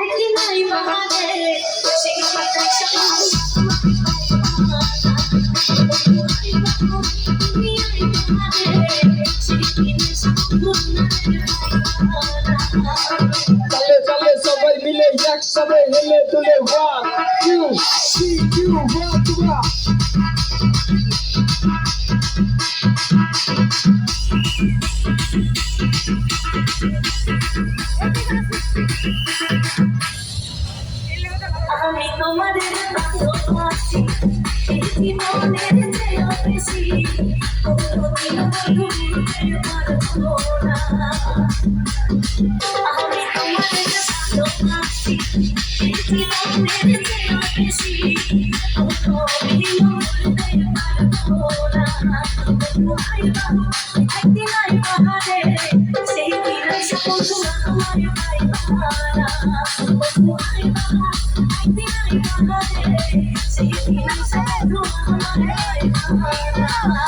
একদিন নাই বাহারে সেই চলে চলে সবাই মিলে একসাথে হেলে তুলে ওয়ান ইউ সি ইউ ওয়ান ওয়ান আমি তোমাদের ভালোবাসি এই জীবনের চেয়েও বেশি কোনোদিন ভুলতে পারবো না আমি তোমাদের ভালোবাসি এই জীবনের চেয়েও বেশি কোনোদিন ভুলতে পারবো না একদিন আই বাহারে সেই দিন বন্ধু আমার পাইবা না বন্ধু আই একদিন আই বাহারে সেই দিন বন্ধু আমার পাইবা না